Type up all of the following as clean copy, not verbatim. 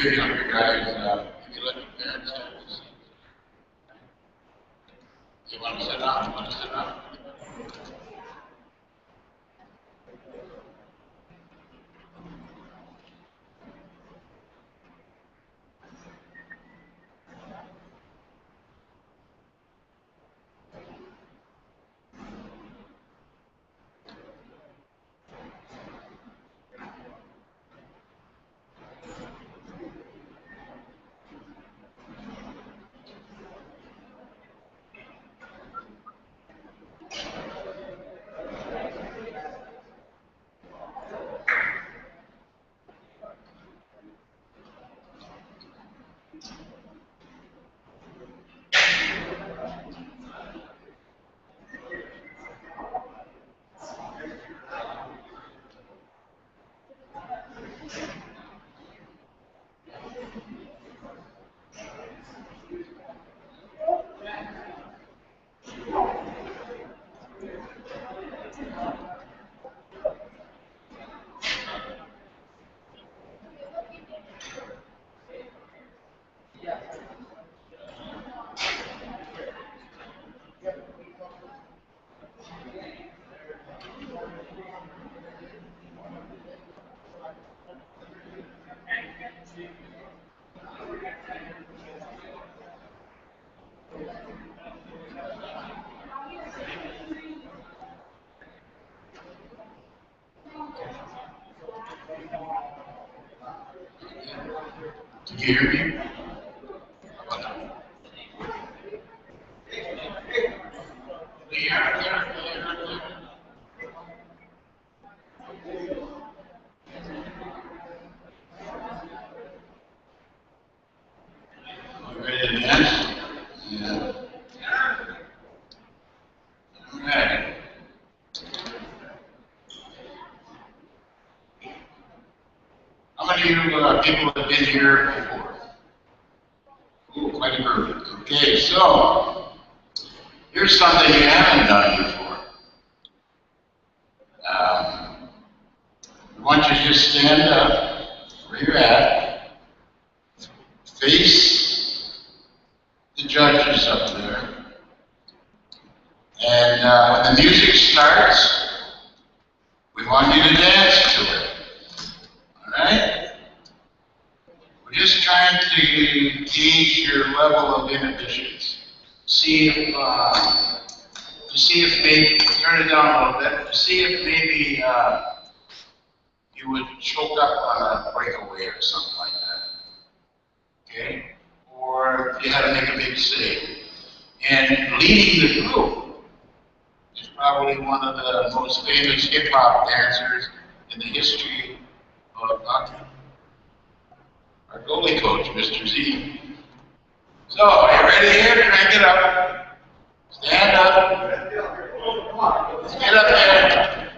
Your younger guys, if you let your parents do this, you want to sit down, you want to sit down. Can you hear me? Ready to dance? Yeah. All right. How many of you people have been here before? Ooh, quite a group. Okay, so here's something you haven't done before. I want you to just stand up where you're at, face the judges up there, and when the music starts, we want you to dance to it. All right? We're just trying to gauge your level of inhibitions. See if maybe turn it down a little bit. See if maybe you would choke up on a breakaway or something like that. Okay? Or if you had to make a big save. And leading the group is probably one of the most famous hip-hop dancers in the history of hockey. Our goalie coach, Mr. Z. So, are you ready here? Crank it up. Stand up. Let's get up there.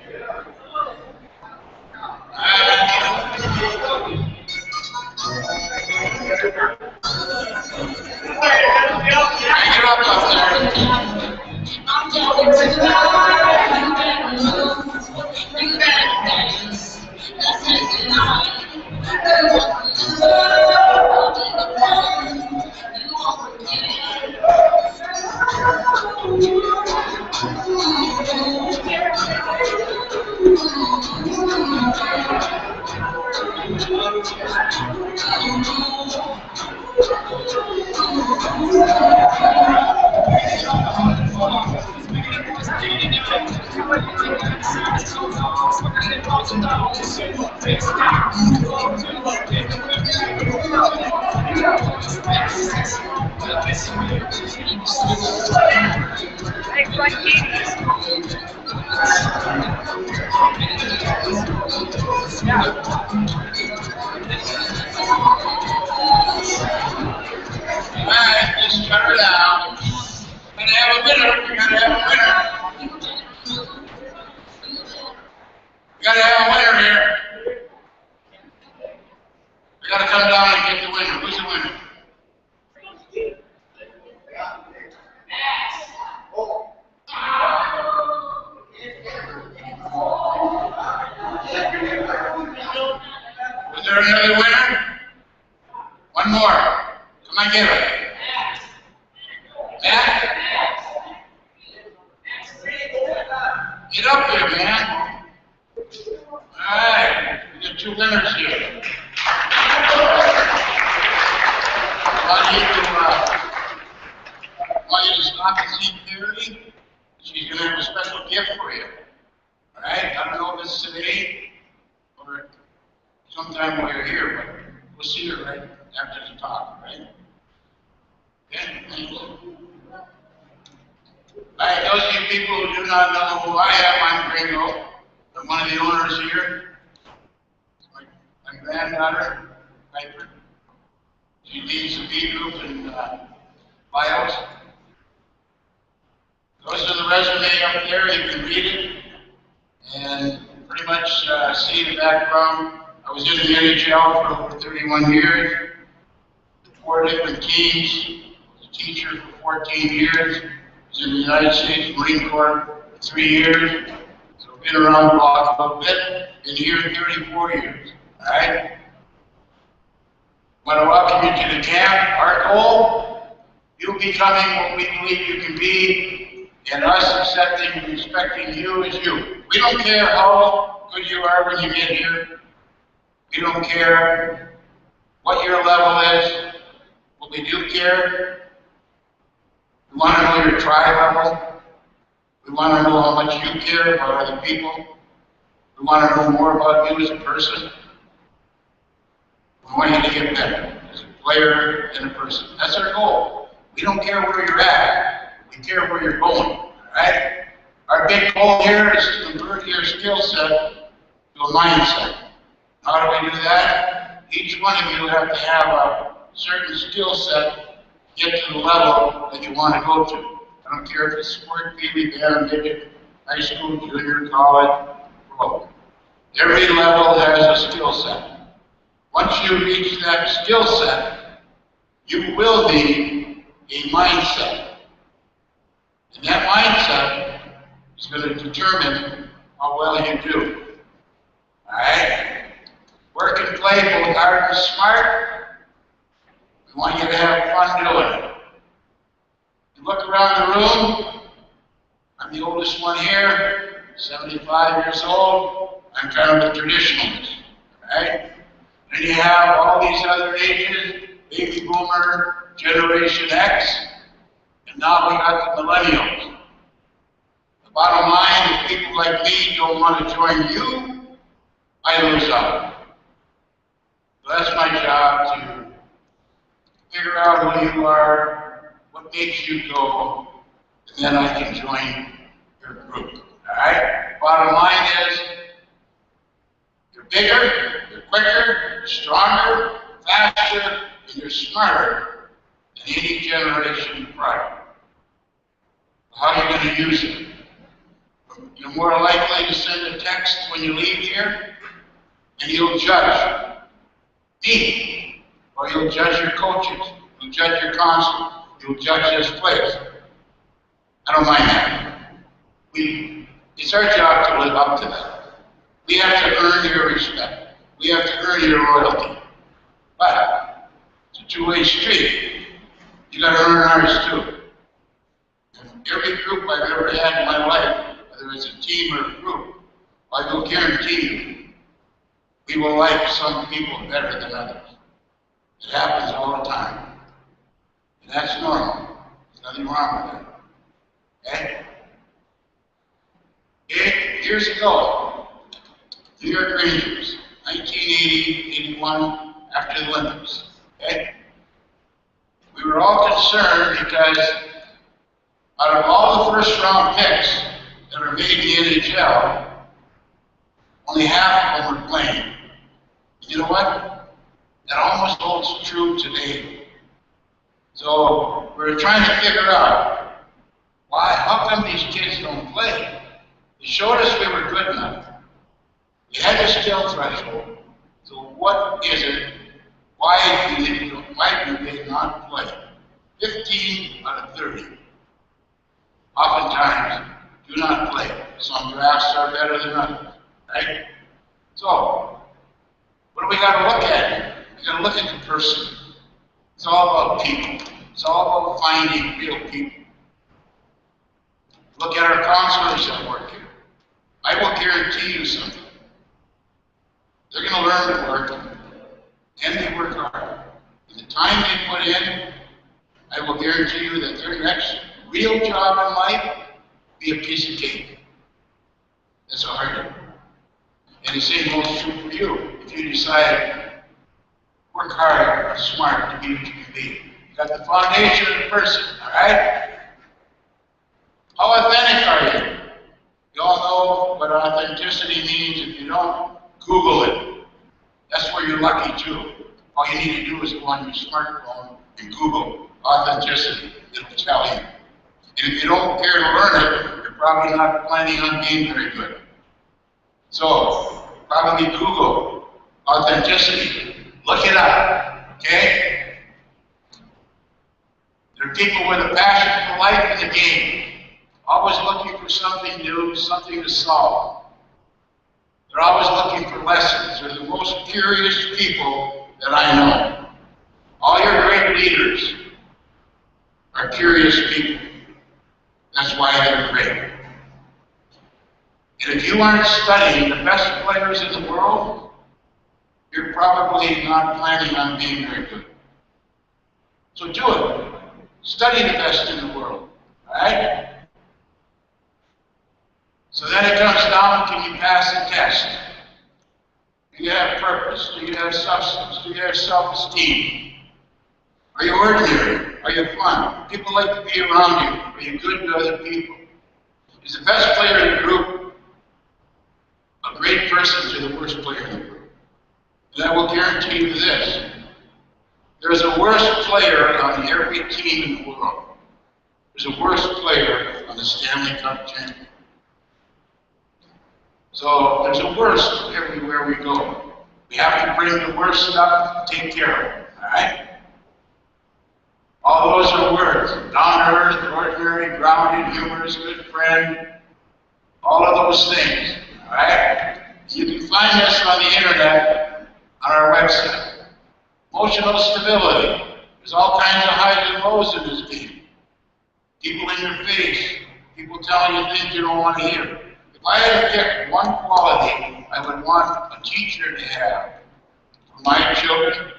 Crank it up there. I'm going to you better dance. Let's make it on. Alright, just cut her down. We're gonna have a winner. We're gonna have a winner. We gotta have a winner here. We gotta come down and get the winner. Who's the winner? Was there another winner? One more. Come on, get it. Matt? Get up there, man. Alright, we got two winners here. I want you to stop and see Carrie. She's going to have a special gift for you. Alright, I don't know if it's today or sometime while you're here, but we'll see her right after the talk, right? Okay, thank you. Alright, those of you people who do not know who I am, I'm Gringo. I'm one of the owners here. My granddaughter, Piper. She leads the B group in bios. Goes to the resume up there, you can read it. And pretty much see the background. I was in the NHL for over 31 years. 4 different teams. Was a teacher for 14 years. Was in the United States Marine Corps for 3 years. been around the block a little bit, been here 34 years, all right? Want to welcome you to the camp. Our goal, you becoming what we believe you can be, and us accepting and respecting you as you. We don't care how good you are when you get here. We don't care what your level is. What we do care, we want to know your tribe level. We want to know how much you care about other people. We want to know more about you as a person. We want you to get better as a player and a person. That's our goal. We don't care where you're at. We care where you're going. All right? Our big goal here is to convert your skill set to a mindset. How do we do that? Each one of you have to have a certain skill set to get to the level that you want to go to. I don't care if it's sport, PB, band, midget, high school, junior, college, pro. Every level has a skill set. Once you reach that skill set, you will need a mindset. And that mindset is going to determine how well you do. Alright? Work and play both hard and smart. We want you to have fun doing it. You look around the room. I'm the oldest one here, 75 years old. I'm kind of a traditionalist. Alright? Then you have all these other ages, baby boomer, Generation X, and now we got the millennials. The bottom line, if people like me don't want to join you, I lose out. So that's my job, to figure out who you are, what makes you go, and then I can join your group. Alright? Bottom line is, you're bigger, you're quicker, you're stronger, faster, and you're smarter than any generation prior. How are you going to use it? You're more likely to send a text when you leave here, and you'll judge me, or you'll judge your coaches, you'll judge your counsel, you'll judge this place. I don't mind that. It's our job to live up to that. We have to earn your respect. We have to earn your loyalty. But it's a two-way street. You got to earn ours too. And every group I've ever had in my life, whether it's a team or a group, I will guarantee you, we will like some people better than others. It happens all the time. And that's normal. There's nothing wrong with that. Okay? 8 years ago, New York Rangers, 1980, 81, after the Olympics. Okay? We were all concerned because out of all the first round picks that are made in the NHL, only half of them were playing. You know what? That almost holds true today. So we're trying to figure out how come these kids don't play? They showed us we were good enough. We had the skill threshold. So what is it? Why do they not play? 15 out of 30 oftentimes do not play. Some drafts are better than others, right? So, what do we got to look at here? We got to look at the person. It's all about people. It's all about finding real people. Look at our counselors that work here. I will guarantee you something. They're going to learn to work, and they work hard. And the time they put in, I will guarantee you that their next real job in life will be a piece of cake. That's all I do. And the same holds true for you. If you decide, work hard, work smart to be what you can be. You got the foundation of the person, all right? How authentic are you? You all know what authenticity means. If you don't, Google it. That's where you're lucky too. All you need to do is go on your smartphone and Google authenticity. It'll tell you. And if you don't care to learn it, you're probably not planning on being very good. So, probably Google authenticity. Look it up, okay? There are people with a passion for life and the game. Always looking for something new, something to solve. They're always looking for lessons. They're the most curious people that I know. All your great leaders are curious people. That's why they're great. And if you aren't studying the best players in the world, you're probably not planning on being very good. So do it. Study the best in the world. Alright? So then it comes down, can you pass the test? Do you have purpose? Do you have substance? Do you have self-esteem? Are you ordinary? Are you fun? People like to be around you. Are you good to other people? Is the best player in the group a great person to the worst player in the group? And I will guarantee you this. There's a worse player on every team in the world. There's a worse player on the Stanley Cup champion. So there's a worst everywhere we go. We have to bring the worst stuff and take care of it. Alright? All those are words. Down to earth, ordinary, grounded, humorous, good friend. All of those things. Alright? You can find us on the internet, on our website. Emotional stability. There's all kinds of highs and lows in this game. People in your face. People telling you things you don't want to hear. If I had to pick one quality I would want a teacher to have for my children,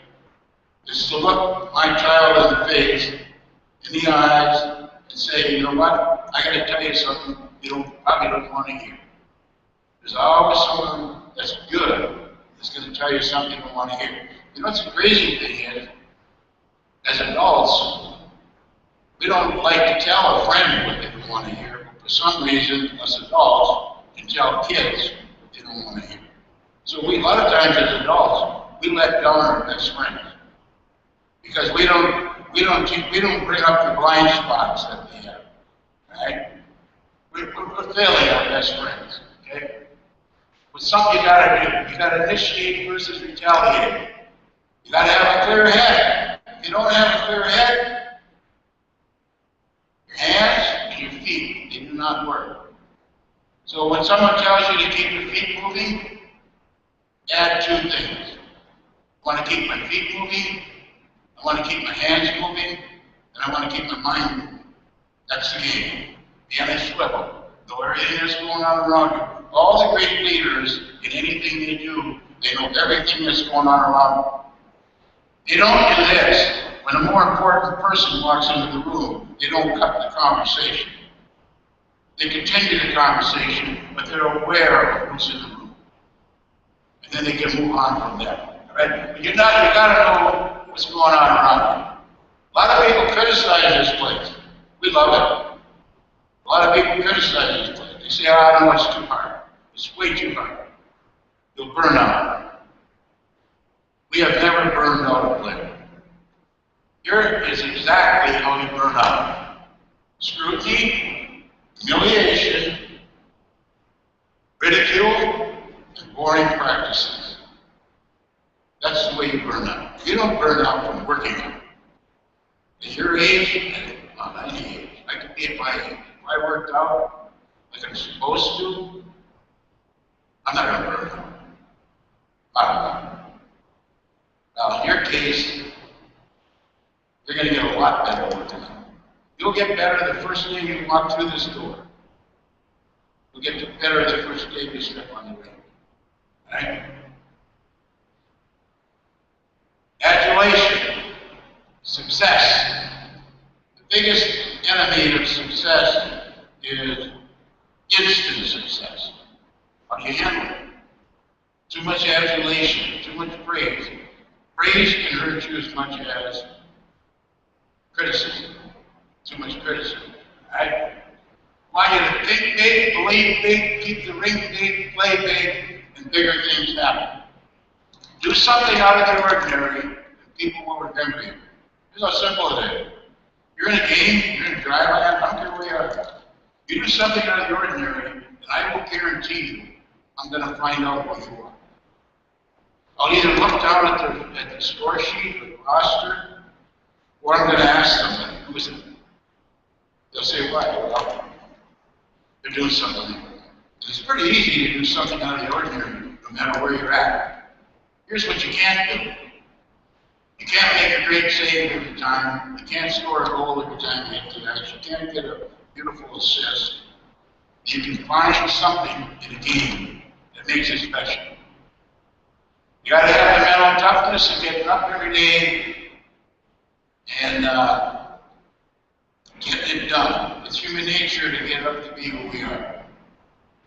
is to look my child in the face, in the eyes, and say, you know what, I got to tell you something you probably don't want to hear. There's always someone that's good that's going to tell you something you don't want to hear. You know what's the crazy thing is, as adults, we don't like to tell a friend what they don't want to hear, but for some reason, us adults can tell kids what they don't want to hear. So a lot of times as adults, we let down our best friends. Because we don't bring up the blind spots that they have, right? We're failing our best friends, okay? But something you gotta do. You gotta initiate versus retaliate. You gotta have a clear head. If you don't have a clear head, your hands and your feet, they do not work. So when someone tells you to keep your feet moving, add two things. I want to keep my feet moving, I want to keep my hands moving, and I want to keep my mind moving. That's the game. Be on a swivel. Know everything that's going on around you. All the great leaders, in anything they do, they know everything that's going on around them. They don't do this. When a more important person walks into the room, they don't cut the conversation. They continue the conversation, but they're aware of who's in the room. And then they can move on from there. Right? But you gotta know what's going on around you. A lot of people criticize this place. We love it. A lot of people criticize this place. They say, oh, no, it's too hard. It's way too hard. You'll burn out. We have never burned out a player. Here is exactly how you burn out. Scrutiny, humiliation, ridicule, and boring practices. That's the way you burn out. You don't burn out from working out. At your age, at any age, I could be at my age. If I worked out like I'm supposed to, I'm not going to burn out. I don't know. Now, in your case, you're going to get a lot better working out. You'll get better the first day you walk through this door. You'll get better the first day you step on the ring. Right? Adulation, success. The biggest enemy of success is instant success. How do you handle it? Too much adulation, too much praise. Praise can hurt you as much as criticism. Too much criticism. Right? Want you to think big, believe big, keep the ring big, play big, and bigger things happen. Do something out of the ordinary, and people will remember you. Here's how simple it is. You're in a game, you're in a dry land, I don't care where you are. You do something out of the ordinary, and I will guarantee you, I'm going to find out who you are. I'll either look down at the score sheet or the roster, or I'm going to ask somebody, who is it? They'll say, why? Well, they're doing something. It's pretty easy to do something out of the ordinary. no matter where you're at. Here's what you can't do. You can't make a great save every time. You can't score a goal every time you hit the ice. You can't get a beautiful assist. You can find something in a game that makes it special. You got to have the mental toughness of getting up every day and getting it done. It's human nature to get up to be who we are.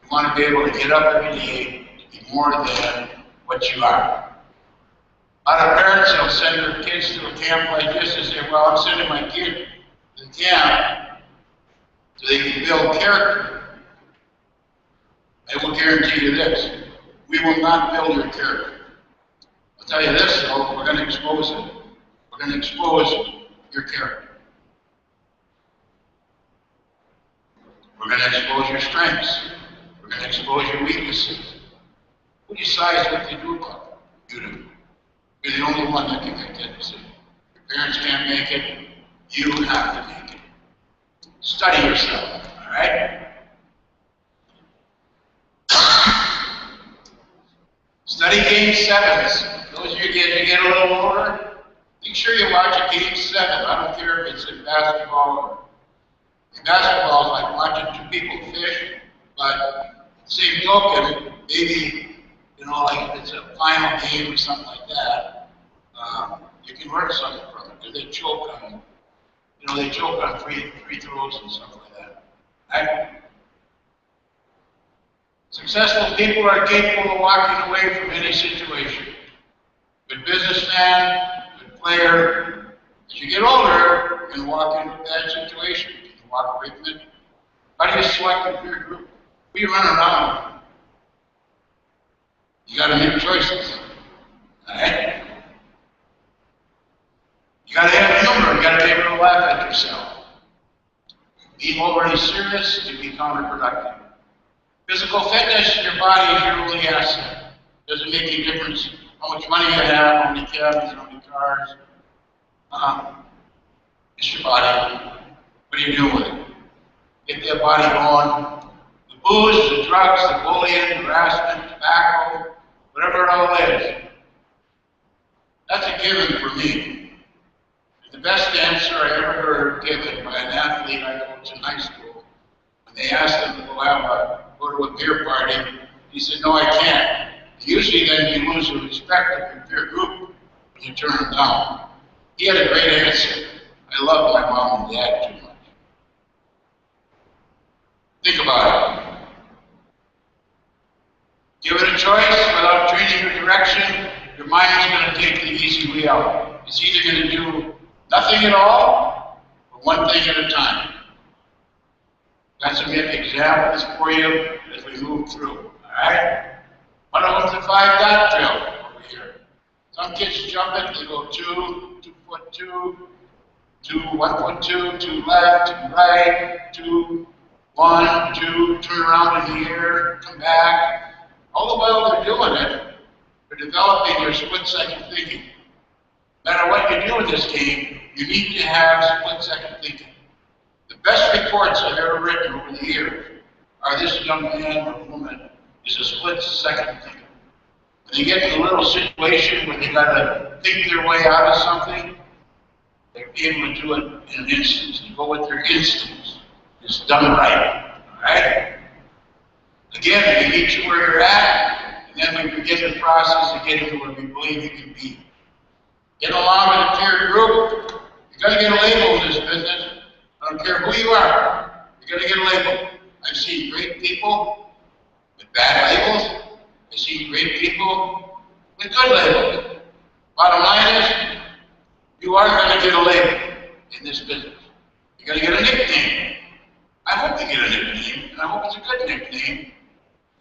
You want to be able to get up every day to be more than what you are. A lot of parents will send their kids to a camp like this and say, well, I'm sending my kid to the camp so they can build character. I will guarantee you this, we will not build your character. I'll tell you this though, we're going to expose it. We're going to expose your character. We're going to expose your strengths. We're going to expose your weaknesses. Who decides what to do about it? You do. You're the only one that can make that decision. Your parents can't make it. You have to make it. Study yourself, all right? Study Game 7s. Those of you get a little older, make sure you watch a Game 7. I don't care if it's in basketball. In basketball is like watching two people fish, but same token, maybe, like if it's a final game or something like that, you can learn something from it because they choke on, free throws and stuff like that. Right? Successful people are capable of walking away from any situation. Good businessman, good player. As you get older, you can walk into a bad situation. You can walk away from it. How do you select a peer group? We run around. You got to make choices. All right? You got to have humor. You got to be able to laugh at yourself. Being overly serious can be counterproductive. Physical fitness, your body is your only asset. Doesn't make any difference how much money you have, how many cabins, how many cars. It's your body. What are you doing with it? Get that body going. The booze, the drugs, the bullying, the harassment, tobacco, whatever it all is. That's a given for me. The best answer I ever heard given by an athlete I coached in high school, when they asked him to go to a beer party, he said, no, I can't. Usually then you lose the respect of your peer group when you turn them down. He had a great answer. I love my mom and dad too much. Think about it. Give it a choice without training or direction, your mind is going to take the easy way out. It's either going to do nothing at all, or one thing at a time. Got some examples for you as we move through, alright? One of them's the 5-dot drill over here. Some kids jump it, they go 2 foot 2, 1 foot 2, 2 left, 2 right, 2, 1, 2, turn around in the air, come back. All the while they're doing it, they're developing their split-second thinking. No matter what you do in this game, you need to have split-second thinking. The best reports I've ever written over the years are this young man or woman is a split-second thinker. When they get in a little situation where they got to think their way out of something, they're able to do it in an instant. They go with their instincts. It's done right. All right? Again, we meet you where you're at, and then we begin the process of getting to where we believe you can be. Get along with a peer group. You're going to get a label in this business. I don't care who you are. You're going to get a label. I've seen great people with bad labels. I've seen great people with good labels. Bottom line is, you are going to get a label in this business. You're going to get a nickname. I hope you get a nickname, and I hope it's a good nickname.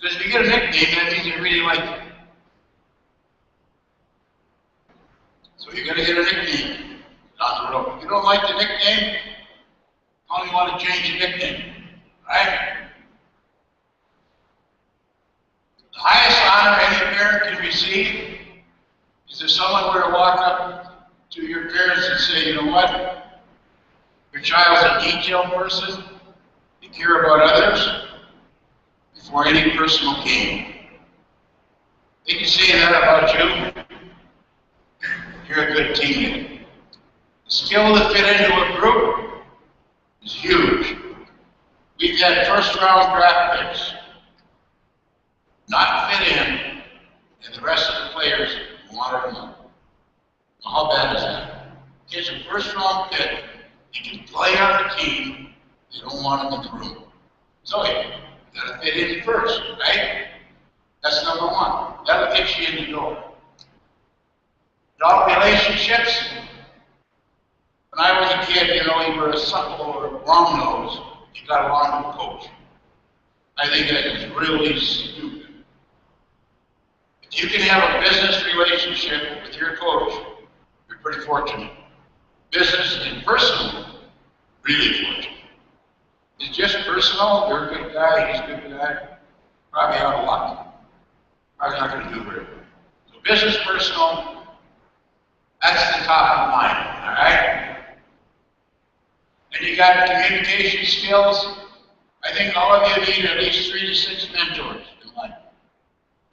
Because if you get a nickname, that means they really like you. So you're going to get a nickname down the road. If you don't like the nickname, you only want to change your nickname. Right? The highest honor any parent can receive is if someone were to walk up to your parents and say, you know what? Your child's a detailed person. They care about others before any personal gain. They can say that about you. You're a good teammate. The skill to fit into a group is huge. We've had first-round draft picks not fit in, and the rest of the players wanted them out. How bad is that? He's a first-round pick. He can play on the team. They don't want him in the room. So you got to fit in first, right? That's number one. That'll get you in the door. Adult relationships. When I was a kid, you were a supple or a wrong nose. You got along with the coach. I think that is really stupid. If you can have a business relationship with your coach, you're pretty fortunate. Business and personal, really fortunate. It's just personal, you're a good guy, he's a good guy, probably out of luck. Probably not going to do very well. So business, personal, that's the top of the line, all right? And you got communication skills. I think all of you need at least 3 to 6 mentors in life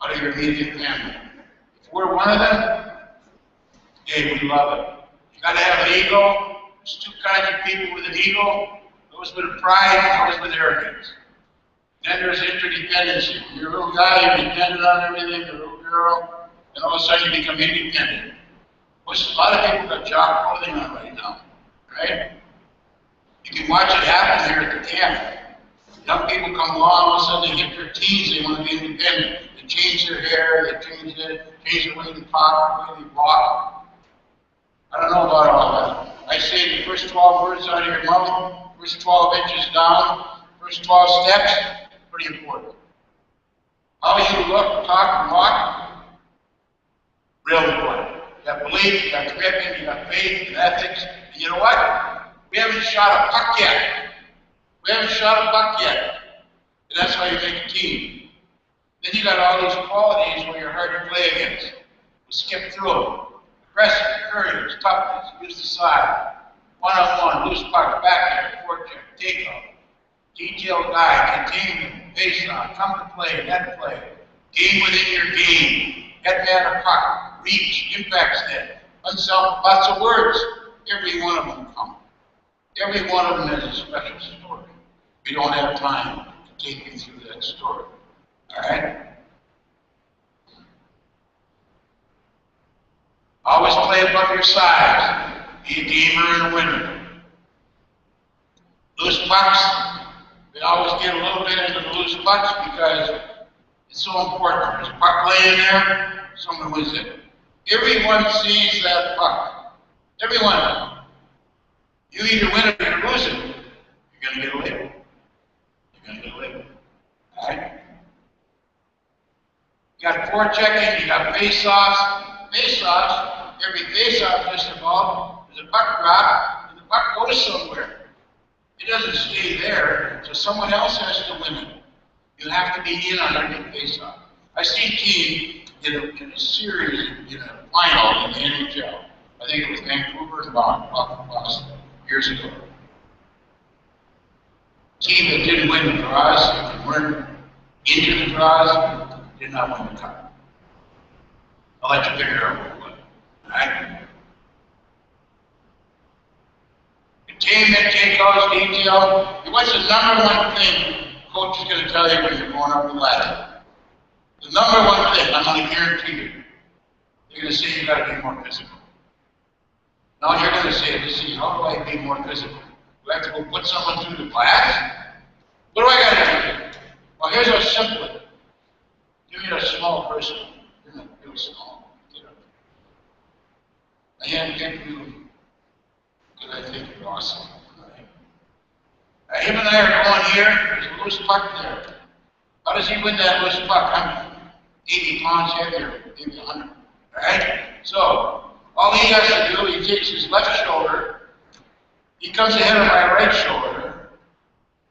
out of your immediate family. If we're one of them, hey, we love it. You got to have an ego. There's 2 kinds of people with an ego. Those with pride and those with arrogance. Then there's interdependency. You're a little guy, you're dependent on everything, you're a little girl, and all of a sudden you become independent. Which a lot of people got job clothing on right now, right? You can watch it happen here at the camp. Young people come along, all of a sudden they hit their teens, they want to be independent. They change their hair, they change the way they talk, the way they walk. I don't know about all that. I say the first 12 words out of your mouth, first 12 inches down, first 12 steps, pretty important. How you look, talk, and walk, real important. You got belief, you got commitment, you got faith, and ethics. And you know what? We haven't shot a puck yet. We haven't shot a buck yet. And that's how you make a team. Then you got all these qualities where you're hard to play against. We'll skip through them. Aggressive, courage, toughness, use the side. One-on-one, loose puck, backhand, forecheck, takeoff. Detailed guy, containment, face-off, come to play, net play. Game within your game. Head man of puck, reach, impact net. Unself, lots of words. Every one of them come. Every one of them has a special story. We don't have time to take you through that story. All right? Always play above your size. Be a gamer and a winner. Loose pucks, we always get a little bit into the loose pucks because it's so important. There's a puck laying there, someone wins it. Everyone sees that puck. Everyone. You either win it or you lose it. You're going to get a label. You're going to get a label. All right? You got forechecking, you got face-offs. Face-offs, every face-off just about is a puck drop, and the puck goes somewhere. It doesn't stay there, so someone else has to win it. You have to be in on every face-off. I see a team in a series, in a final in the NHL. I think it was Vancouver and Boston. Years ago. Team that didn't win the draws, that weren't into the draws, did not win the cup. I'll let you figure out what it was. Alright? Containment, takeouts, detail. What's the number one thing coach is going to tell you when you're going up the ladder? The number one thing, I'm going to guarantee you. They're going to say you got to be more physical. Now you're going to say, let's see, how do I be more physical? Do I have to go put someone through the glass? What do I got to do? Well, here's how simple it is. Give me a small person. You're not really small. Get up. I handpick you because I think you're awesome. Right? Him and I are going here. There's a loose puck there. How does he win that loose puck? I'm 80 pounds heavier, maybe 100. All right? So, all he has to do, he takes his left shoulder, he comes ahead of my right shoulder,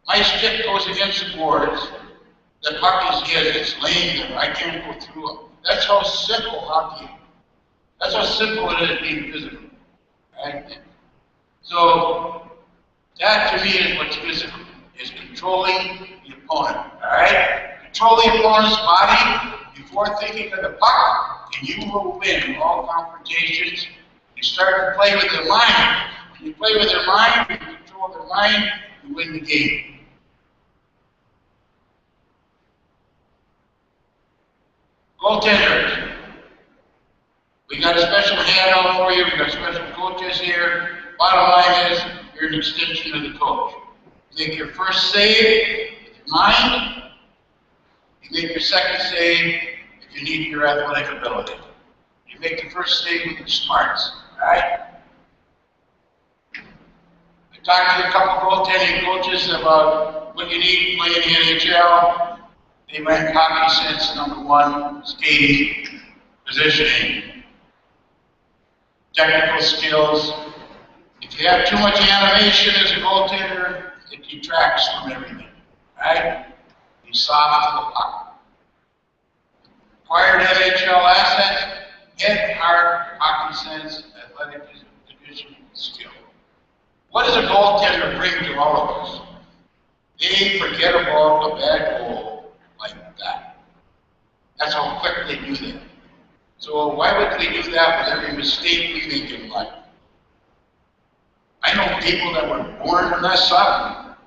my stick goes against the boards, the puck is his, it's laying there, I can't go through it. That's how simple hockey is. That's how simple it is being physical. Right? So, that to me is what's physical, is controlling the opponent. Alright? Control the opponent's body, before thinking of the puck, and you will win all confrontations. You start to play with their mind. When you play with their mind, you control their mind, you win the game. Goaltenders. We got a special handout for you. We got special coaches here. Bottom line is, you're an extension of the coach. You make your first save with your mind. You make your second save if you need your athletic ability. You make the first save with your smarts. All right? I talked to a couple of goaltending coaches about what you need to play in the NHL. They rank hockey sense #1, skating, positioning, technical skills. If you have too much animation as a goaltender, it detracts from everything. Right? You soft to the puck. Acquired NHL assets, head, heart, hockey sense, athletic division, skill. What does a goaltender bring to all of us? They forget about a bad goal like that. That's how quick they do that. So why would they do that with every mistake we make in life? I know people that were born to mess up,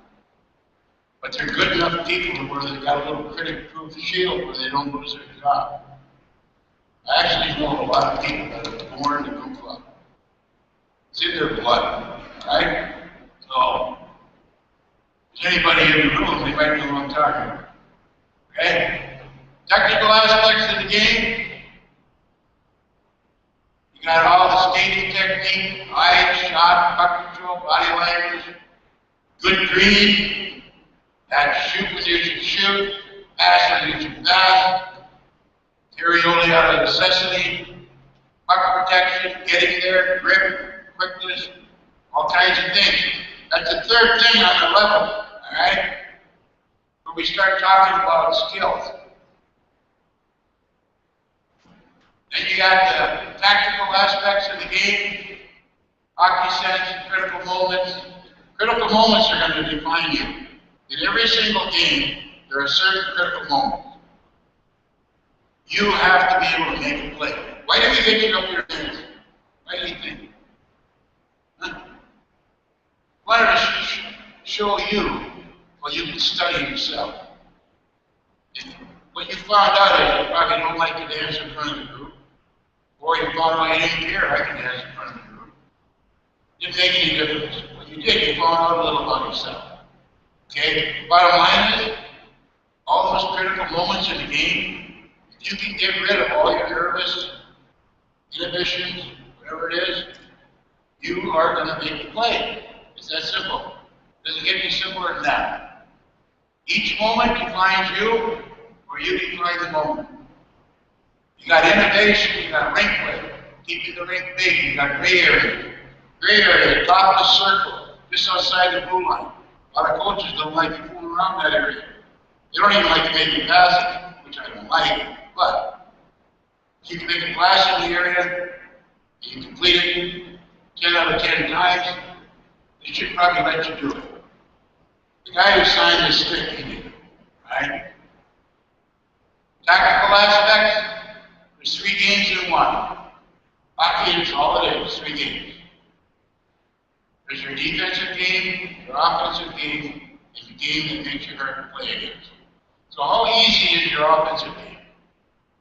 but they're good enough people where they got a little critic-proof shield where they don't lose their job. I actually know a lot of people that are born to goof up. It's in their blood, right? So, if there's anybody in the room, they might know what I'm talking about. Okay? Technical aspects of the game. You got all the skating technique, eye, shot, puck control, body language, good green, that shoot when you should shoot, pass when you should pass, Arioli out of necessity, puck protection, getting there, grip, quickness, all kinds of things. That's the third thing on the level, all right? Where we start talking about skills. Then you got the tactical aspects of the game, hockey sense, critical moments. Critical moments are going to define you. In every single game, there are certain critical moments. You have to be able to make a play. Why do we get you up your hands? Why do you think? Huh? Why don't I show you what you can study yourself? And what you found out is you probably don't like to dance in front of the group. Or you found out you didn't care, I can dance in front of the group. Didn't make any difference. What you did, you found out a little about yourself. Okay? Bottom line is, all those critical moments in the game, if you can get rid of all your nervous inhibitions, whatever it is, you are going to make the play. It's that simple. Doesn't get any simpler than that. Each moment defines you, or you define the moment. You got innovation, you got rink play, keeping the rink big, you got gray area. Gray area, top of the circle, just outside the blue line. A lot of coaches don't like you fooling around that area. They don't even like to make you pass it, which I don't like, but if you can make a pass in the area, you complete it 10 out of 10 times, they should probably let you do it. The guy who signed this stick, he did, right? Tactical aspects, there's 3 games in 1. Hockey is all it is, 3 games. There's your defensive game, your offensive game, and your game that makes you hard to play against. So how easy is your offensive game?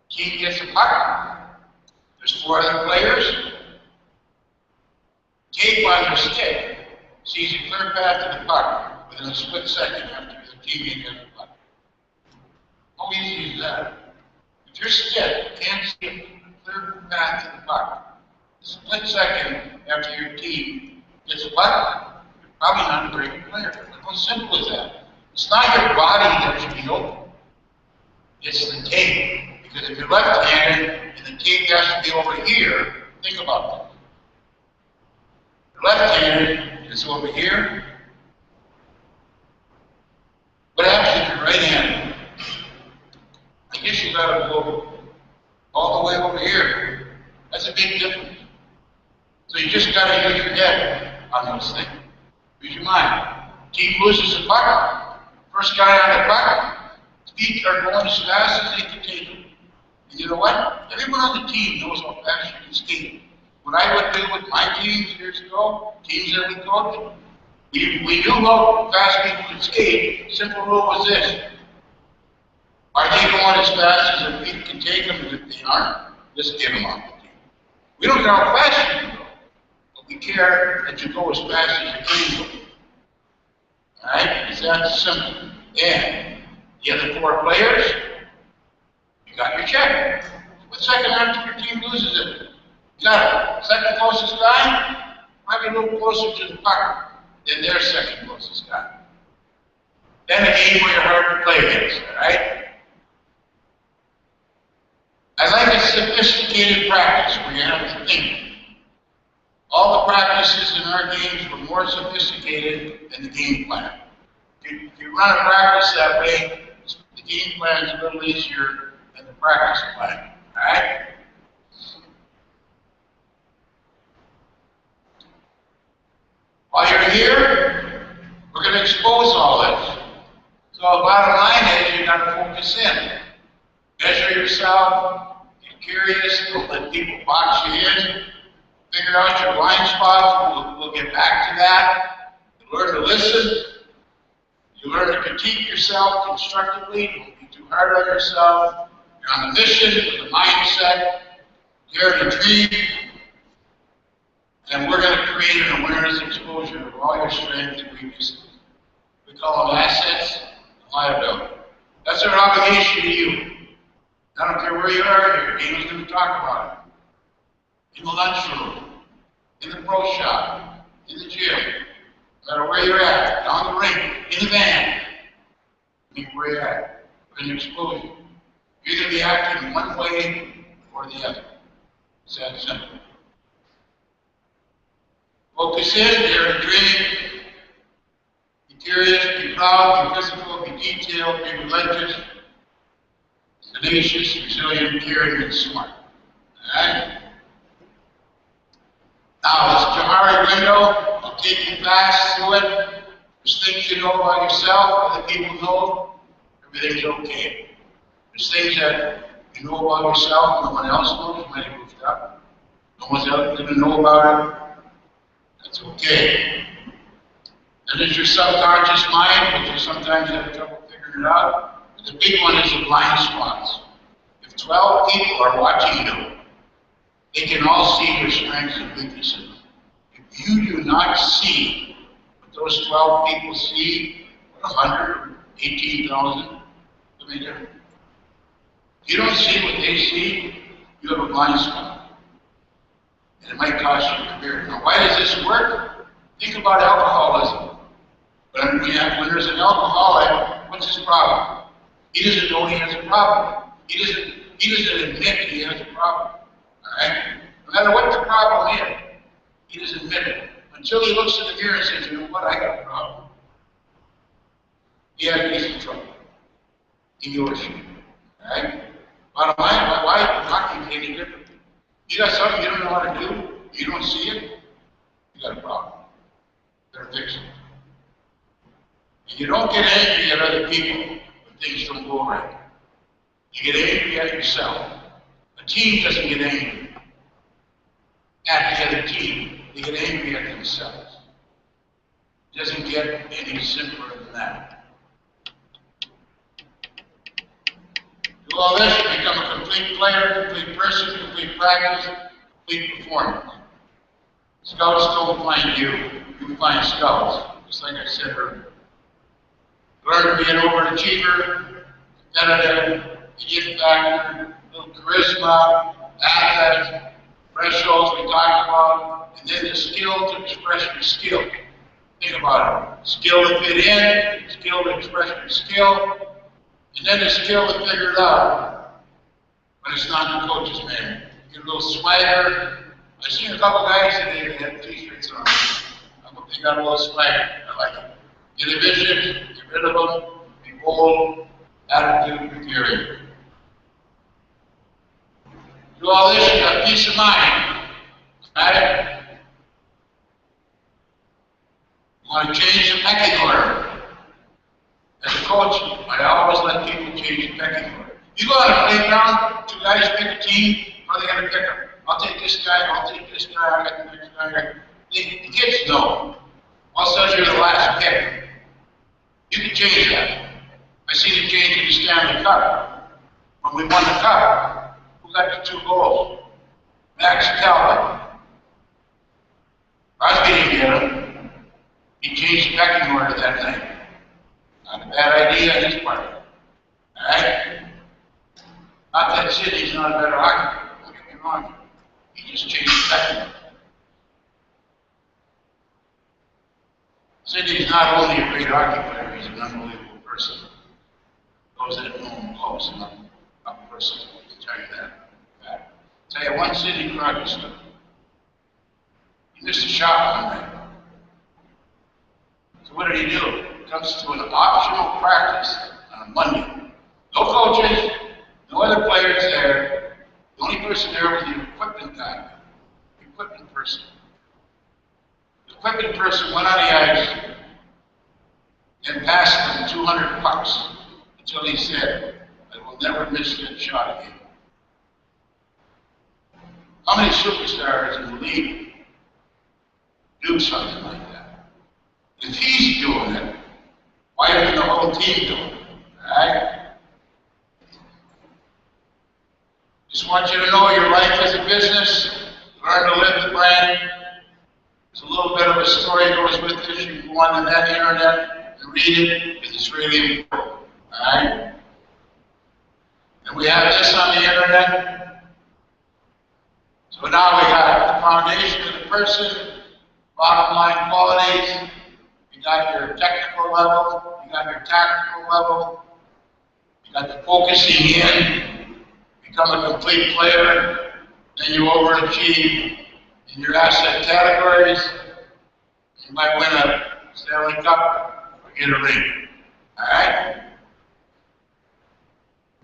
Team gets the puck. There's 4 other players. Tape on your stick sees a clear path to the puck within a split second after the teammate gets the puck. How easy is that? If your stick can't see a clear path to the puck, a split second after your team gets the puck, you're probably not a very good player. How simple is that? It's not your body that should be open. It's the tape. Because if you're left-handed and the tape has to be over here, think about that. If you're left-handed and it's over here, what happens if you're right-handed? I guess you gotta go all the way over here. That's a big difference. So you just gotta use your head on those things. Use your mind. Team loses the puck. First guy on the puck, feet are going as fast as they can take them. And you know what? Everyone on the team knows how fast you can skate. What I would do with my teams years ago, teams that we coached, we knew how fast people could skate. Simple rule was this. Are they going as fast as their feet can take them? And if they aren't, just get them off the team. We don't care how fast you can go, but we care that you go as fast as you can go. Alright? It's that simple. And the other 4 players, you got your check. What second after your team loses it? You got it. Second closest guy, might be a little closer to the puck than their second closest guy. Then a game where you're hard to play against, alright? I like a sophisticated practice where you have to think. All the practices in our games were more sophisticated than the game plan. If you run a practice that way, the game plan is a little easier than the practice plan, alright? While you're here, we're going to expose all this. So the bottom line is you've got to focus in. Measure yourself, get curious, don't let people box you in, figure out your blind spots, we'll get back to that. You learn to listen, you learn to critique yourself constructively, don't be too hard on yourself. You're on a mission with a mindset, dare to dream, and we're going to create an awareness exposure of all your strengths and weaknesses. We call them assets and liability. That's our obligation to you. I don't care where you are here, Dino's going to talk about it. In the lunchroom, in the pro shop, in the gym, no matter where you're at, down the rink, in the van, where you're at, we're going to expose you. You're going to be acting one way or the other. It's that simple. Focus in, dare to dream. Be curious, be proud, be physical, be detailed, be relentless, tenacious, resilient, caring, and smart. Alright? Now, this Johari Gringo, I'll take you fast through it. There's things you know about yourself, other people know, everything's okay. There's things that you know about yourself, no one else knows, you might have moved up. No one's else going to know about it. That's okay. That is your subconscious mind, which you sometimes have trouble figuring it out. But the big one is the blind spots. If 12 people are watching you, they can all see your strengths and weaknesses. If you do not see what those 12 people see, what 100, 18,000, what they do? If you don't see what they see, you have a blind spot. And it might cost you a career. Now, why does this work? Think about alcoholism. When there's an alcoholic, what's his problem? He doesn't know he has a problem. He doesn't admit he has a problem. Alright? No matter what the problem is, he doesn't admit it. Until he looks in the mirror and says, you know what, I got a problem. He's in trouble. He or she. Alright? Bottom line, why is not any different? You got something you don't know how to do, you don't see it, you got a problem. You better fix it. And you don't get angry at other people when things don't go right. You get angry at yourself. A team doesn't get angry at the other team, they get angry at themselves. It doesn't get any simpler than that. Do all this, you become a complete player, complete person, complete practice, complete performance. Scouts don't find you, you find scouts, just like I said earlier. Learn to be an overachiever, competitive, it factor, a little charisma, assets, thresholds we talked about, and then the skill to express your skill. Think about it. Skill to fit in, skill to express your skill, and then the skill to figure it out. But it's not the coach's man. Get a little swagger. I've seen a couple guys today that have t-shirts on. They got a little swagger. I like it. Get a vision, get rid of them, be bold, attitude, period. Do all this, you got peace of mind. Right? You want to change the pecking order. As a coach, I always let people change the pecking order. You go on a playground, two guys pick a team, how are they going to pick them? I'll take this guy, I'll take this guy, I got the next guy. The kids know. All of a sudden you're the last pick. You can change that. I seen it change in the Stanley Cup. When we won the Cup, who got the 2 goals? Max Calvin. Crosby didn't get him. He changed the pecking order that night. Not a bad idea on his part. Alright? Not that Sidney's not a better hockey player, don't get me wrong. He just changed the pecking order. Sidney's not only a great hockey player, he's an unbelievable person. Those that know him close enough, up person, can tell you that. Tell you one Sidney Crosby stood. He missed a shot one night. So what did he do? He comes to an optional practice on a Monday. No coaches, no other players there. The only person there was the equipment guy, the equipment person. The equipment person went on the ice and passed him 200 pucks until he said, I will never miss that shot again. How many superstars in the league do something like that? If he's doing it, why isn't the whole team doing it? Alright? Just want you to know your life is a business. Learn to live the brand. There's a little bit of a story that goes with this. You can go on the net internet and read it because it's really important. Alright? And we have this on the internet. So now we got the foundation of the person, bottom line qualities. You got your technical level, you got your tactical level, you got the focusing in, become a complete player, then you overachieve in your asset categories. You might win a Stanley Cup or get a ring. Alright?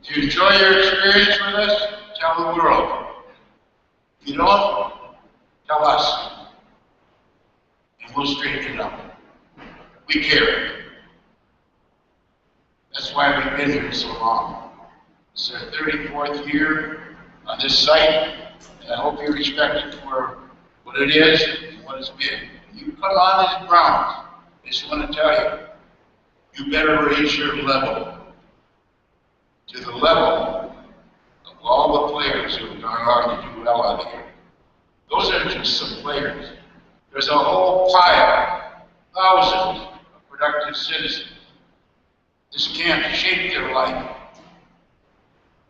If you enjoy your experience with us, tell the world. If you don't, tell us. And we'll straighten it up. We care. That's why we've been here so long. It's our 34th year on this site, and I hope you respect it for what it is and what it's been. When you come on these grounds, I just want to tell you, you better raise your level to the level of all the players who have gone on to do well out here. Those are just some players. There's a whole pile, thousands of productive citizens. This camp shaped their life.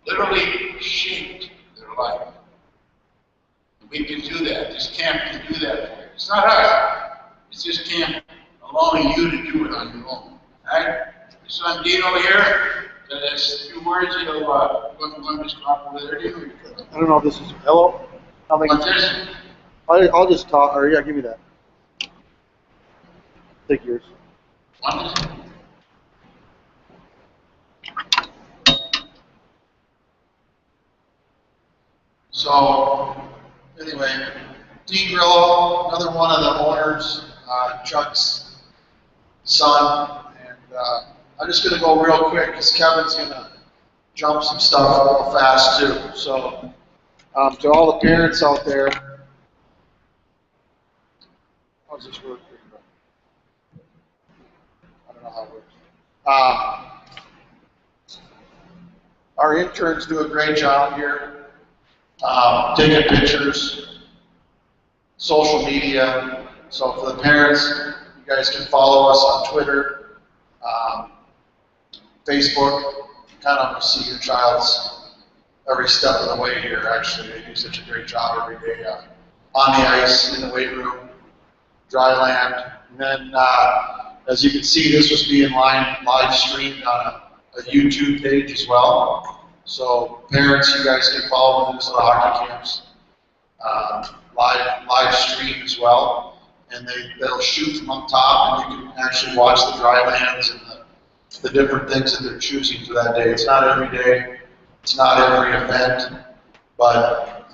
Literally shaped their life. We can do that. This camp can do that for you. It's not us. It's this camp allowing you to do it on your own. Alright? Your son Dino here, that's a few words. He'll go and just talk over there. Dino, I don't know if this is hello. what's this? I'll just talk. Or yeah, give me that. Take yours. What? So, anyway, Gringo, another one of the owners, Chuck's son, and I'm just going to go real quick because Kevin's going to jump some stuff real fast too. So, to all the parents out there, how does this work? I don't know how it works. Our interns do a great job here. Taking pictures, social media. So for the parents, you guys can follow us on Twitter, Facebook. You kind of see your child's every step of the way here. Actually, they do such a great job every day on the ice, in the weight room, dry land. And then, as you can see, this was being live streamed on a YouTube page as well. So parents, you guys can follow them to the hockey camps, live stream as well, and they'll shoot from up top, and you can actually watch the dry lands and the different things that they're choosing for that day. It's not every day, it's not every event, but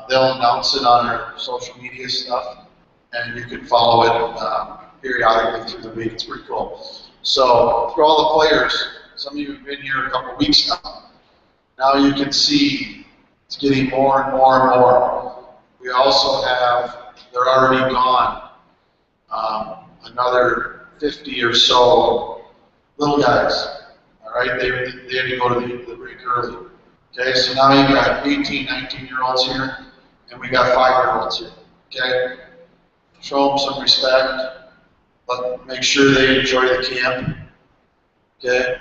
they'll announce it on their social media stuff, and you can follow it periodically through the week. It's pretty cool. So for all the players, some of you have been here a couple weeks now. Now you can see it's getting more and more and more. We also have, they're already gone, another 50 or so little guys. All right, they had to go to the break early. Okay, so now you've got 18, 19-year-olds here, and we got 5-year-olds here. Okay, show them some respect, but make sure they enjoy the camp. Okay,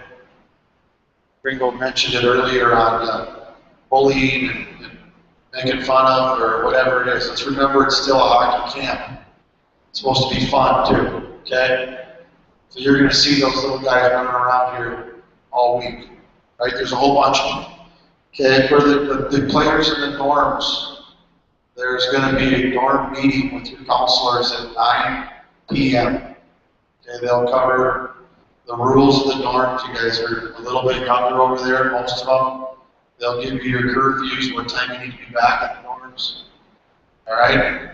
Gringo mentioned it earlier on bullying and making fun of or whatever it is. Let's remember it's still a hockey camp. It's supposed to be fun too. Okay, so you're going to see those little guys running around here all week. Right? There's a whole bunch of them. Okay, for the players in the dorms, there's going to be a dorm meeting with your counselors at 9 p.m. Okay, they'll cover the rules of the dorms. You guys are a little bit younger over there, most of them. They'll give you your curfews, what time you need to be back at the dorms. All right?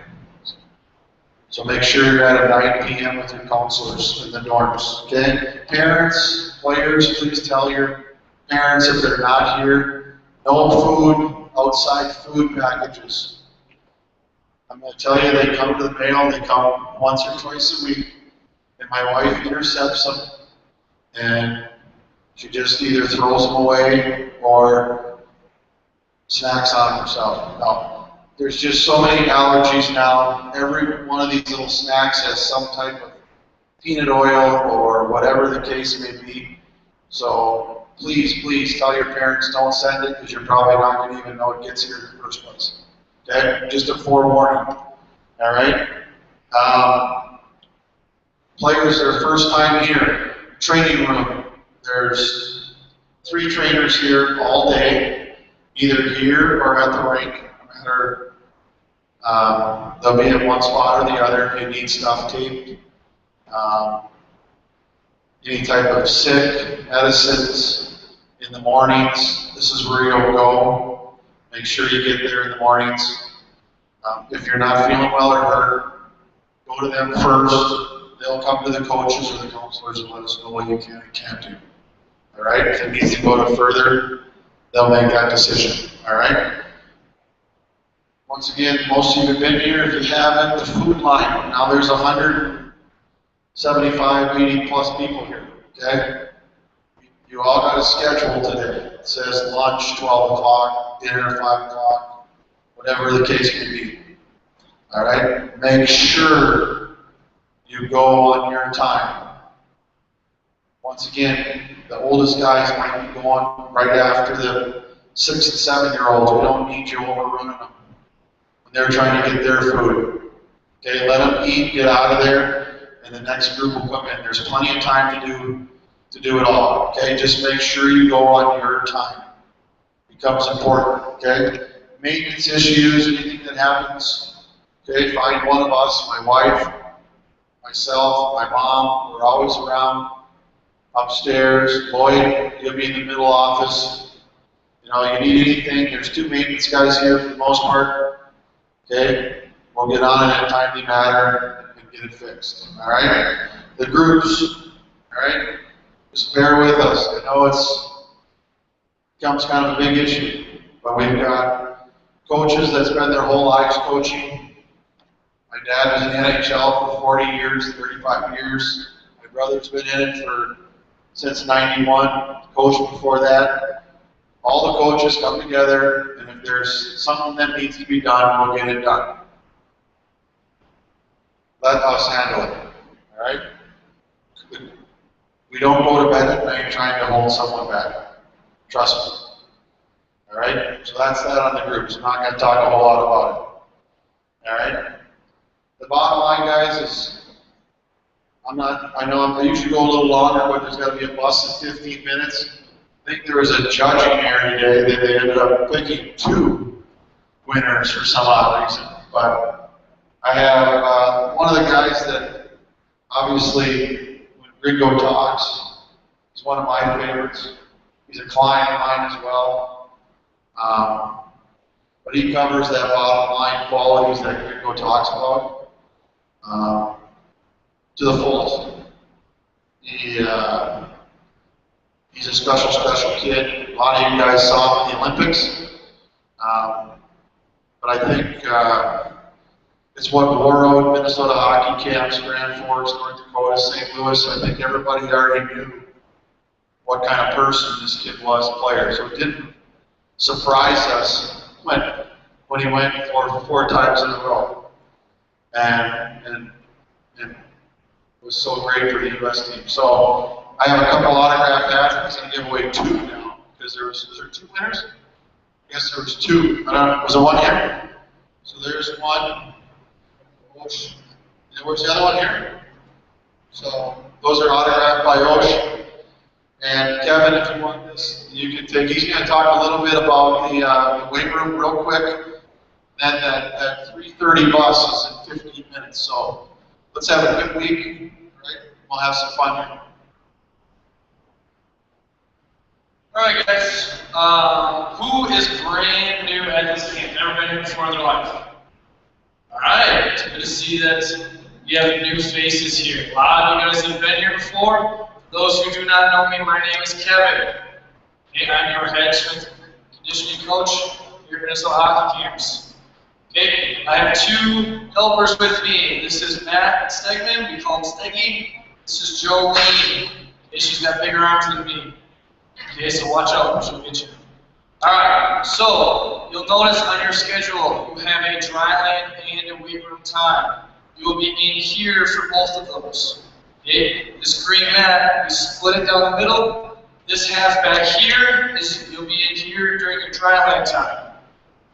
So make sure you're at 9 p.m. with your counselors in the dorms. Okay? Parents, players, please tell your parents if they're not here. No food, outside food packages. I'm going to tell you, they come to the mail, they come once or twice a week, and my wife intercepts them, and she just either throws them away or snacks on herself. No, there's just so many allergies now. Every one of these little snacks has some type of peanut oil or whatever the case may be. So please, please tell your parents don't send it because you're probably not going to even know it gets here in the first place. Okay? Just a forewarning. All right? Players, their first time here. Training room. There's 3 trainers here all day, either here or at the rink. No matter, they'll be at one spot or the other if you need stuff taped. Any type of sick medicines in the mornings. This is where you'll go. Make sure you get there in the mornings. If you're not feeling well or hurt, go to them first. They'll come to the coaches or the counselors and let us know what you can and can't do. All right? If it needs to go to further, they'll make that decision. All right? Once again, most of you have been here. If you haven't, the food line. Now there's 175, 80 plus people here. Okay? You all got a schedule today. It says lunch, 12 o'clock, dinner, 5 o'clock, whatever the case may be. All right? Make sure you go on your time. Once again, the oldest guys might be going right after the 6 and 7-year-olds. We don't need you overrunning them when they're trying to get their food. Okay? Let them eat, get out of there, and the next group will come in. There's plenty of time to do it all, okay? Just make sure you go on your time. It becomes important, okay? Maintenance issues, anything that happens, okay? Find one of us, my wife, myself, my mom, we're always around. Upstairs, Lloyd, you'll be in the middle office. You know, you need anything, there's 2 maintenance guys here for the most part, okay? We'll get on it in a timely manner and get it fixed, all right? The groups, all right? Just bear with us. I know it's becomes kind of a big issue, but we've got coaches that spend their whole lives coaching. My dad was in the NHL for 40 years, 35 years. My brother's been in it since 91, coached before that. All the coaches come together, and if there's something that needs to be done, we'll get it done. Let us handle it, all right? We don't go to bed at night trying to hold someone back. Trust me. All right? So that's that on the groups. I'm not going to talk a whole lot about it. All right? The bottom line, guys, is I usually go a little longer, but there's got to be a bus in 15 minutes. I think there was a judging here today that they ended up picking 2 winners for some odd reason. But I have one of the guys that obviously, when Gringo talks, he's one of my favorites. He's a client of mine as well. But he covers that bottom line qualities that Gringo talks about to the fullest. He He's a special, special kid. A lot of you guys saw him in the Olympics. But I think it's what Warroad, Minnesota hockey camps, Grand Forks, North Dakota, St. Louis. I think everybody already knew what kind of person this kid was, player. So it didn't surprise us when he went four times in a row. And it was so great for the U.S. team. So I have a couple autographed hats. I'm going to give away 2 now. Because was there 2 winners? I guess there was 2. I don't know. Was there 1 here? So there's 1. Osh. And where's the other one here? So those are autographed by Osh. And Kevin, if you want this, you can take. He's going to talk a little bit about the weight room real quick. Then that 3:30 bus is in 15 minutes. So let's have a good week, right? We'll have some fun here. All right, guys. Who is brand new at this camp? Never been here before in their life? All right. It's good to see that you have new faces here. A lot of you guys have been here before. For those who do not know me, my name is Kevin. Okay, I'm your head strength conditioning coach here at Minnesota Hockey Camps. Okay, I have 2 helpers with me. This is Matt Stegman. We call him Steggy. This is Jolene. Okay, she's got bigger arms than me. Okay, so watch out, she'll get you. Alright, so you'll notice on your schedule you have a dry land and a weight room time. You will be in here for both of those. Okay, this green mat, we split it down the middle. This half back here is you'll be in here during your dry land time.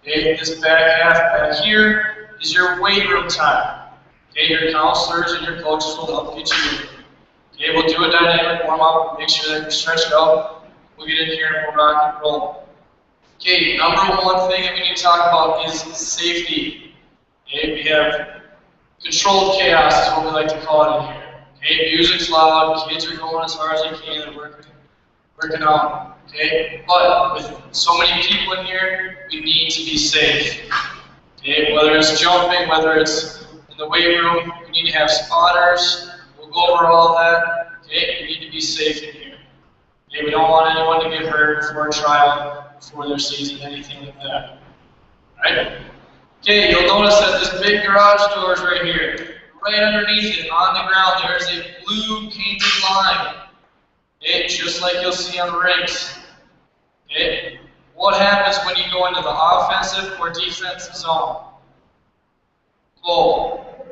Okay, this back half back here is your weight room time. Okay, your counselors and your coaches will help get you in. Okay, we'll do a dynamic warm up, make sure that you're stretched out. We'll get in here and we'll rock and roll. Okay, number 1 thing that we need to talk about is safety. Okay, we have controlled chaos is what we like to call it in here. Okay, music's loud, kids are going as hard as they can and working out. Okay, but with so many people in here, we need to be safe. Okay, whether it's jumping, whether it's in the weight room, we need to have spotters. We'll go over all of that. Okay, we need to be safe in here. Okay, we don't want anyone to get hurt before a trial, before their season, anything like that. Alright? Okay, you'll notice that this big garage door is right here. Right underneath it, on the ground, there is a blue painted line. Okay, just like you'll see on the rinks. Okay, what happens when you go into the offensive or defensive zone? Goal.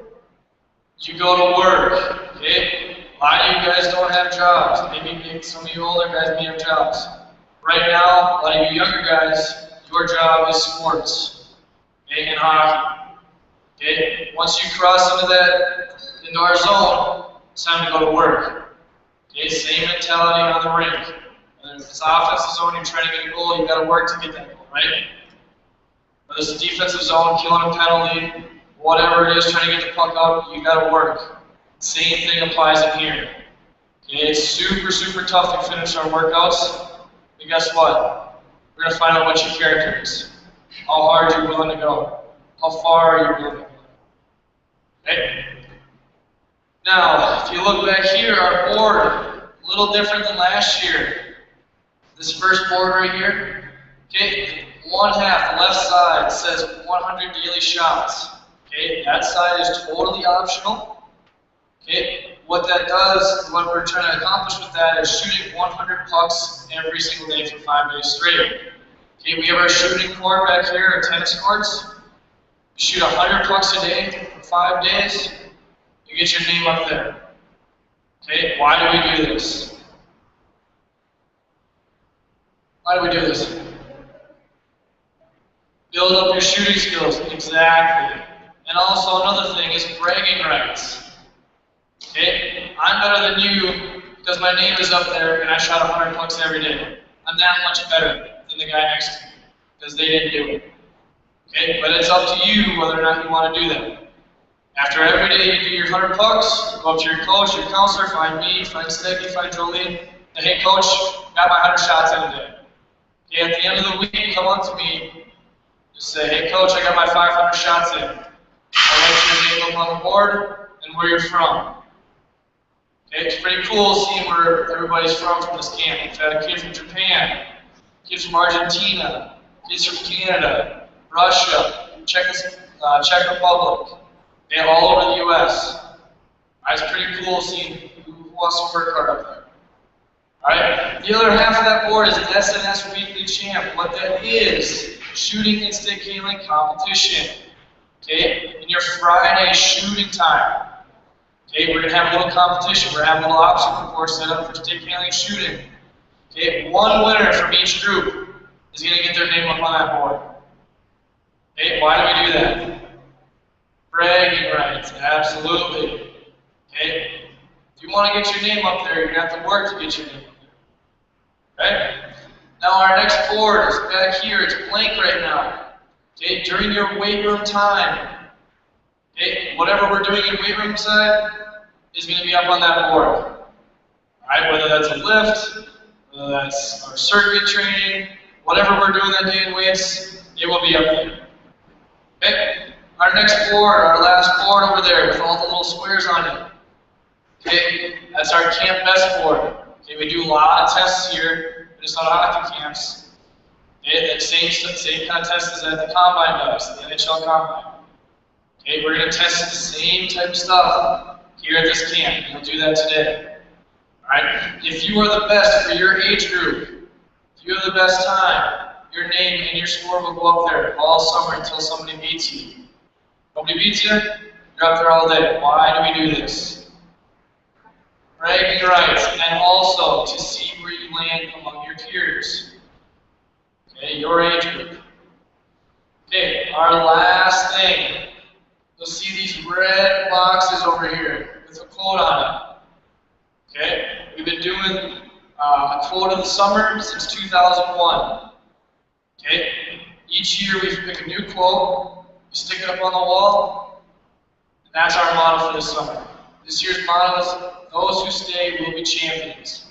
You go to work. Okay, a lot of you guys don't have jobs. Maybe some of you older guys may have jobs. Right now, a lot of you younger guys, your job is sports. Okay, and hockey. Okay, once you cross into our zone, it's time to go to work. Okay, same mentality on the rink. Whether it's offensive zone, you're trying to get a goal, you got to work to get that goal, right? Whether it's a defensive zone, killing a penalty, whatever it is, trying to get the puck out, you got to work. Same thing applies in here. Okay, it's super, super tough to finish our workouts, but guess what? We're going to find out what your character is. How hard you're willing to go. How far are you willing to go? Okay? Now, if you look back here, our board, a little different than last year. This first board right here, okay, one half, the left side, says 100 daily shots. Okay, that side is totally optional. Okay, what that does, what we're trying to accomplish with that is shooting 100 pucks every single day for 5 days straight. Okay, we have our shooting court back here, our tennis courts. You shoot 100 pucks a day for 5 days, you get your name up there. Okay, why do we do this? Why do we do this? Build up your shooting skills, exactly. And also another thing is bragging rights. Okay, I'm better than you because my name is up there and I shot 100 pucks every day. I'm that much better than the guy next to me because they didn't do it. Okay, but it's up to you whether or not you want to do that. After every day you do your 100 pucks, go up to your coach, your counselor, find me, find Steggy, find Jolene. Hey coach, got my 100 shots in a day. Okay, at the end of the week, come up to me, just say, hey coach, I got my 500 shots in. I'll write your name up on the board and where you're from. Okay, it's pretty cool seeing where everybody's from this camp. We've had a kid from Japan, kids from Argentina, kids from Canada, Russia, Czech Republic, and all over the U.S. It's pretty cool seeing who wants to work hard up there. Alright, the other half of that board is an SNS Weekly Champ. What that is, shooting instant K-Link competition. Okay, in your Friday shooting time. Okay, we're going to have a little competition. We're going to have a little obstacle course set up for stick handling shooting. Okay, one winner from each group is going to get their name up on that board. Okay, why do we do that? Bragging rights, absolutely. Okay, if you want to get your name up there, you're going to have to work to get your name up there. Okay, now our next board is back here. It's blank right now. Okay, during your weight room time. Okay, whatever we're doing in weight room side is going to be up on that board. Alright, whether that's a lift, whether that's our circuit training, whatever we're doing that day in weights, it will be up there. Okay, our next board, our last board over there with all the little squares on it. Okay, that's our camp best board. Okay, we do a lot of tests here, but it's not hockey camps. Okay, the same kind of test as that the combine does, the NHL combine. Okay, we're going to test the same type of stuff here at this camp. We'll do that today. Alright, if you are the best for your age group, if you have the best time, your name and your score will go up there all summer until somebody beats you. Nobody beats you? You're up there all day. Why do we do this? Bragging rights, and also to see where you land among your peers. Okay, your age group. Okay, our last thing. You'll see these red boxes over here with a quote on it. Okay, we've been doing a quote of the summer since 2001. Okay, each year we pick a new quote, we stick it up on the wall, and that's our motto for this summer. This year's motto is, those who stay will be champions.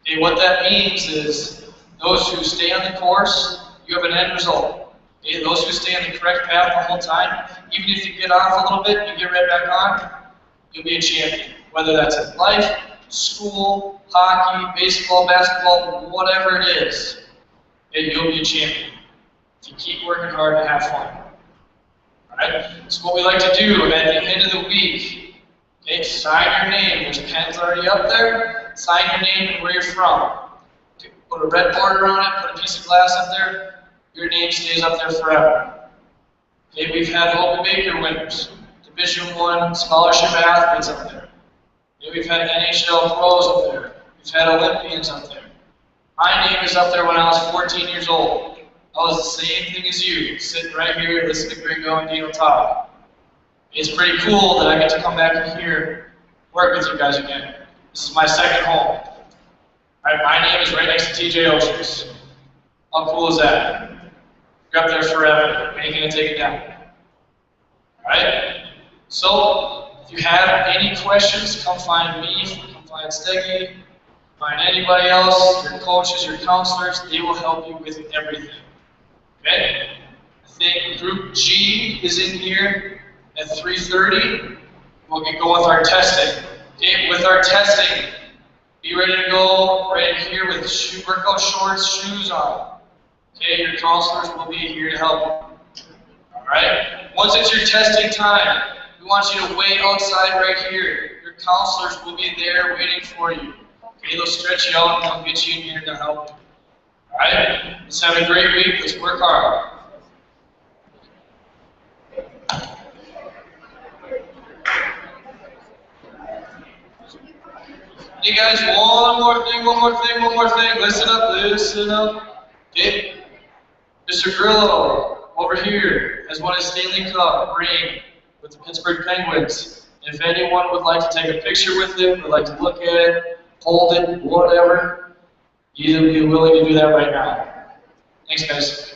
Okay, what that means is, those who stay on the course, you have an end result. Okay, those who stay on the correct path the whole time, even if you get off a little bit and you get right back on, you'll be a champion. Whether that's in life, school, hockey, baseball, basketball, whatever it is, you'll be a champion. If you keep working hard and have fun. Alright? So what we like to do at the end of the week, okay, sign your name. There's pens already up there. Sign your name and where you're from. Okay, put a red border on it, put a piece of glass up there. Your name stays up there forever. Okay, we've had Hope Baker winners, Division I scholarship athletes up there. Okay, we've had NHL pros up there. We've had Olympians up there. My name is up there when I was 14 years old. I was the same thing as you, sitting right here, listening to Gringo and Dino talk. It's pretty cool that I get to come back in here, work with you guys again. This is my second home. Right, my name is right next to TJ Oshers. How cool is that? You're up there forever. Ain't gonna take it down. Alright? So, if you have any questions, come find me, come find Steggy, find anybody else, your coaches, your counselors, they will help you with everything. Okay? I think Group G is in here at 3:30. We'll get going with our testing. Okay, with our testing, be ready to go right here with workout shorts, shoes on. Okay, your counselors will be here to help you. Alright? Once it's your testing time, we want you to wait outside right here. Your counselors will be there waiting for you. Okay, they'll stretch you out and they'll get you in here to help you. Alright? Let's have a great week. Let's work hard. Hey guys, one more thing. Listen up. Okay? Mr. Grillo, over here, has won a Stanley Cup ring with the Pittsburgh Penguins. If anyone would like to take a picture with him, would like to look at it, hold it, whatever, you'd be willing to do that right now. Thanks, guys.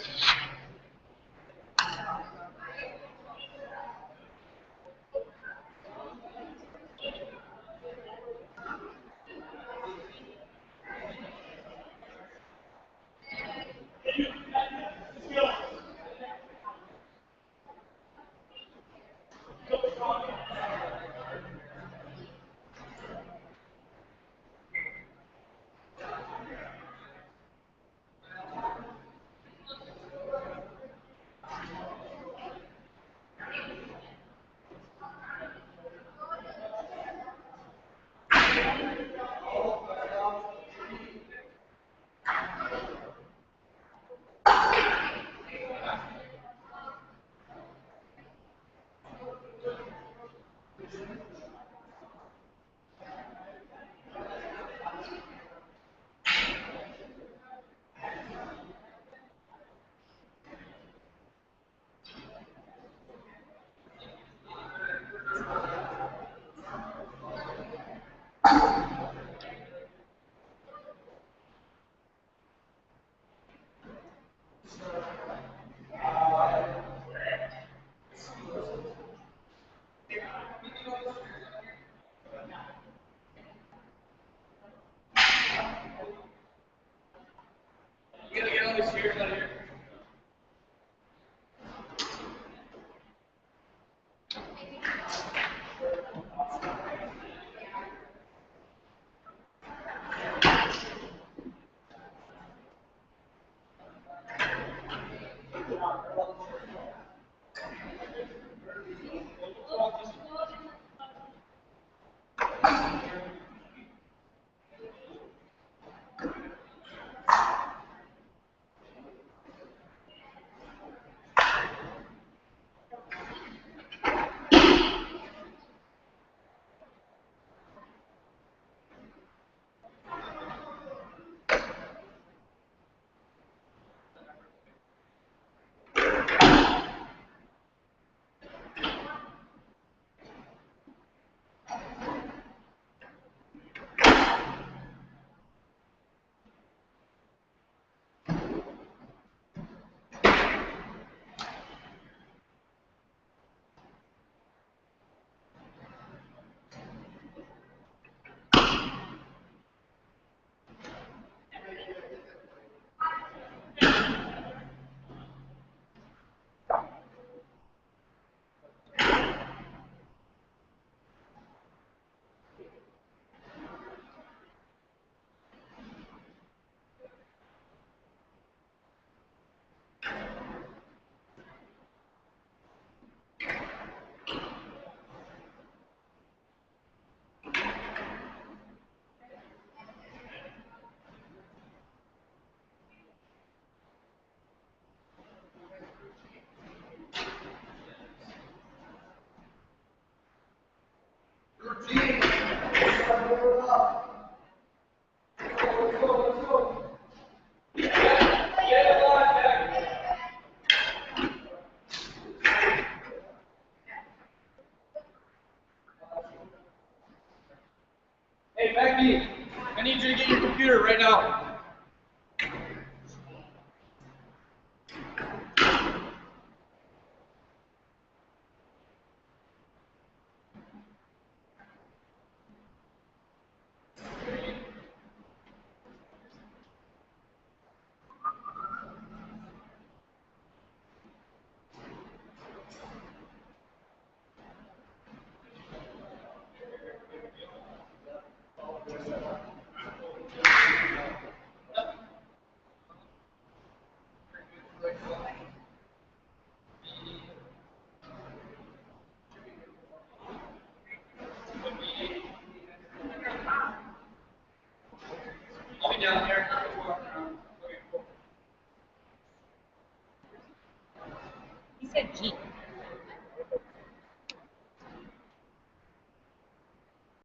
Hey, Becky, I need you to get your computer right now. I'll be down here. He said geek.